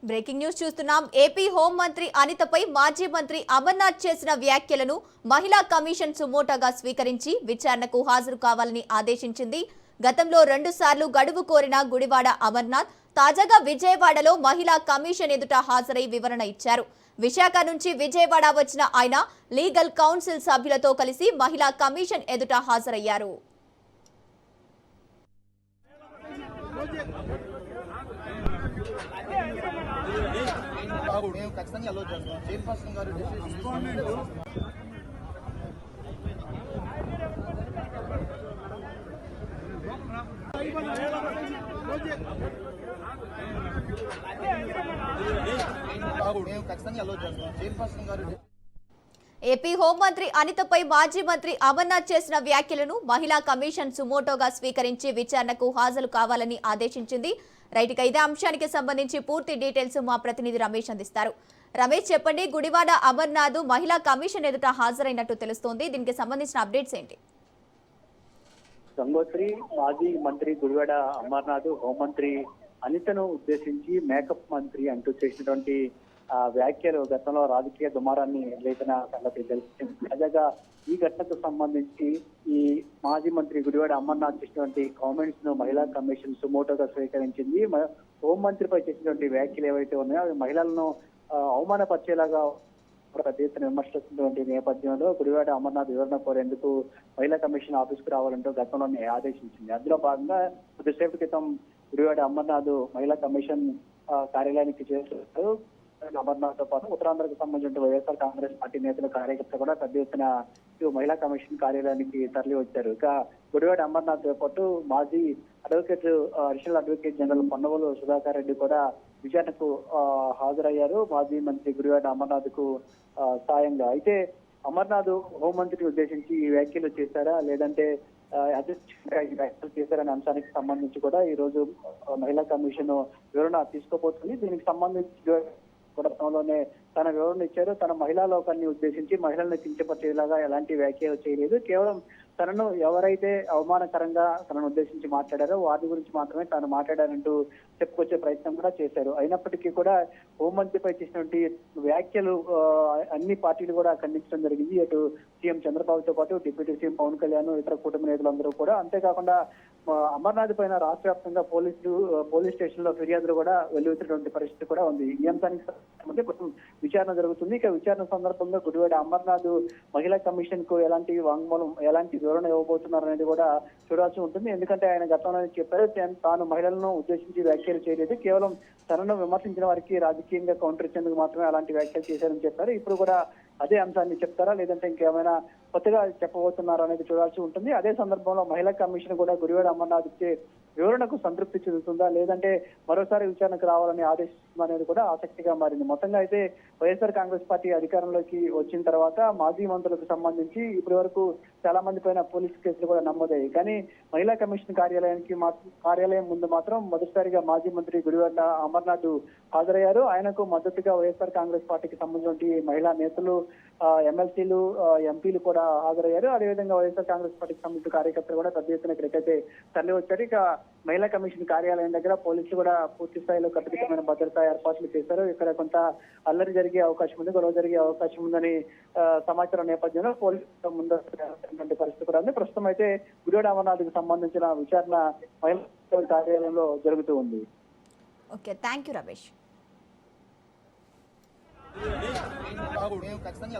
Breaking news చూస్తున్నాం. AP హోంమంత్రి అనితపై మాజీ మంత్రి అమర్నాథ్ చేసిన వ్యాఖ్యలను మహిళా కమిషన్ సుమోటోగా స్వీకరించి విచారణకు హాజరు కావాలని ఆదేశించింది. గతంలో 2 సార్లు గడువు కోరిన గుడివాడ అమర్నాథ్ తాజాగా విజయవాడలో మహిళా కమిషన్ ఎదుట హాజరై వివరణ ఇచ్చారు. విశాఖ నుంచి విజయవాడ వచ్చిన ఆయన లీగల్ కౌన్సిల్ సభ్యులతో కలిసి మహిళా కమిషన్ ఎదుట హాజరయ్యారు. మేము ఖచ్చితంగా అలో చేస్తాం. చైర్పర్సన్ గారు మేము ఖచ్చితంగా అలో చేస్తాం. చైర్పర్సన్ గారు ఏపీ హోంమంత్రి అనితపై మాజీ మంత్రి అమర్నాథ్ చేసిన వ్యాఖ్యలను మహిళా కమిషన్ సుమోటోగా స్వీకరించి విచారణకు హాజరు కావాలని ఆదేశించింది. రైట్, ఇదే అంశానికి సంబంధించి పూర్తి డీటెయిల్స్ మా ప్రతినిధి రమేష్ అందిస్తారు. రమేష్, చెప్పండి, గుడివాడ అమర్నాథ్ మహిళా కమిషన్ ఎదుట హాజరైనట్టు తెలుస్తోంది. దీనికి సంబంధించిన అప్డేట్స్ ఏంటి? గంగోత్రి మాజీ మంత్రి గుడివాడ అమర్నాథ్ హోంమంత్రి అనితను ఉద్దేశించి మేకప్ మంత్రి అంటూ చేసినటువంటి వ్యాఖ్యలు గతంలో రాజకీయ దుమారాన్ని లేఖన సంగతి తెలిసింది. తాజాగా ఈ ఘటనకు సంబంధించి ఈ మాజీ మంత్రి గుడివాడ అమర్నాథ్ చేసినటువంటి కామెంట్స్ ను మహిళా కమిషన్ సుమోటోగా స్వీకరించింది. హోంమంత్రిపై చేసినటువంటి వ్యాఖ్యలు ఏవైతే ఉన్నాయో అవి మహిళలను అవమానపరిచేలాగా పెద్ద ఎత్తున విమర్శిస్తున్నటువంటి నేపథ్యంలో గుడివాడ అమర్నాథ్ వివరణ కోరేందుకు మహిళా కమిషన్ ఆఫీస్కు రావాలంటూ గతంలోనే ఆదేశించింది. అందులో భాగంగా కొద్దిసేపటి క్రితం గుడివాడ అమర్నాథ్ మహిళా కమిషన్ కార్యాలయానికి చేరుకున్నారు. అమర్నాథ్ తో పాటు ఉత్తరాంధ్రకు సంబంధించిన వైఎస్ఆర్ కాంగ్రెస్ పార్టీ నేతల కార్యకర్తలు కూడా పెద్ద ఎత్తున మహిళా కమిషన్ కార్యాలయానికి తరలి వచ్చారు. ఇక గుడివాడ అమర్నాథ్ తో పాటు మాజీ additional advocate general Ponnavolu Sudhakar Reddy కూడా విచారణకు హాజరయ్యారు. మాజీ మంత్రి గుడివాడ అమర్నాథ్ కు సాయంగా. అయితే అమర్నాథ్ హోంమంత్రిని ఉద్దేశించి ఈ వ్యాఖ్యలు చేశారా లేదంటే అధ్యక్షుడిగా ఈ వ్యాఖ్యలు చేశారనే అంశానికి సంబంధించి కూడా ఈ రోజు మహిళా కమిషన్ వివరణ తీసుకోబోతుంది. దీనికి సంబంధించి గతంలోనే తన వివరణ ఇచ్చారు. తన మహిళా లోకాన్ని ఉద్దేశించి మహిళల్ని కించపరిచేలాగా ఎలాంటి వ్యాఖ్యలు చేయలేదు. కేవలం తనను ఎవరైతే అవమానకరంగా తనను ఉద్దేశించి మాట్లాడారో వాటి గురించి మాత్రమే తాను మాట్లాడారంటూ చెప్పుకొచ్చే ప్రయత్నం కూడా చేశారు. అయినప్పటికీ కూడా హోంమంత్రిపై చేసినటువంటి వ్యాఖ్యలు అన్ని పార్టీలు కూడా ఖండించడం జరిగింది. అటు సీఎం చంద్రబాబుతో పాటు డిప్యూటీ సీఎం పవన్ కళ్యాణ్, ఇతర కూటమి నేతలందరూ కూడా. అంతేకాకుండా అమర్నాథ్ పైన రాష్ట్ర వ్యాప్తంగా పోలీస్ స్టేషన్ లో ఫిర్యాదులు కూడా వెల్లువెత్తినటువంటి పరిస్థితి కూడా ఉంది. ఈ అంశానికి సంబంధించి విచారణ జరుగుతుంది. ఇక విచారణ సందర్భంగా గుడివాడ అమర్నాథ్ మహిళా కమిషన్ కు ఎలాంటి వాంగ్మూలం, ఎలాంటి వివరణ ఇవ్వబోతున్నారు అనేది కూడా చూడాల్సి ఉంటుంది. ఎందుకంటే ఆయన గతంలో చెప్పారు తాను మహిళలను ఉద్దేశించి వ్యాఖ్యలు చేయలేదు, కేవలం తనను విమర్శించిన వారికి రాజకీయంగా కౌంటర్ ఇచ్చేందుకు మాత్రమే అలాంటి వ్యాఖ్యలు చేశారని చెప్పారు. ఇప్పుడు కూడా అదే అంశాన్ని చెప్తారా లేదంటే ఇంకేమైనా కొత్తగా చెప్పబోతున్నారా అనేది చూడాల్సి ఉంటుంది. అదే సందర్భంలో మహిళా కమిషన్ కూడా గుడివాడ అమర్నాథ్ ఇచ్చే వివరణకు సంతృప్తి చెందుతుందా లేదంటే మరోసారి విచారణకు రావాలని ఆదేశిస్తుందా అనేది కూడా ఆసక్తిగా మారింది. మొత్తంగా అయితే వైఎస్ఆర్ కాంగ్రెస్ పార్టీ అధికారంలోకి వచ్చిన తర్వాత మాజీ మంత్రులకు సంబంధించి ఇప్పటి వరకు చాలా మంది పైన పోలీసు కేసులు కూడా నమోదయ్యాయి. కానీ మహిళా కమిషన్ కార్యాలయం ముందు మాత్రం మొదటిసారిగా మాజీ మంత్రి గుడివాడ అమర్నాథ్ హాజరయ్యారు. ఆయనకు మద్దతుగా వైఎస్ఆర్ కాంగ్రెస్ పార్టీకి సంబంధించిన మహిళా నేతలు, ఎమ్మెల్సీలు, ఎంపీలు కూడా హాజరయ్యారు. అదేవిధంగా వైఎస్ఆర్ కాంగ్రెస్ పార్టీకి సంబంధించిన కార్యకర్తలు కూడా పెద్ద ఎత్తున ఇక్కడికైతే తరలి వచ్చారు. ఇక మహిళా కమిషన్ కార్యాలయం దగ్గర పోలీసులు కూడా పూర్తి స్థాయిలో కట్టుదిట్టమైన భద్రతా ఏర్పాట్లు చేశారు. ఇక్కడ కొంత అల్లరి జరిగే అవకాశం ఉంది, గొడవ జరిగే అవకాశం ఉందని సమాచారం నేపథ్యంలో పోలీసులు ముందు పరిస్థితి కూడా ఉంది. ప్రస్తుతం అయితే గుడివాడ అమర్నాథ్కి సంబంధించిన విచారణ మహిళా కార్యాలయంలో జరుగుతూ ఉంది. Okay, thank you Ramesh. మేము ఖచ్చితంగా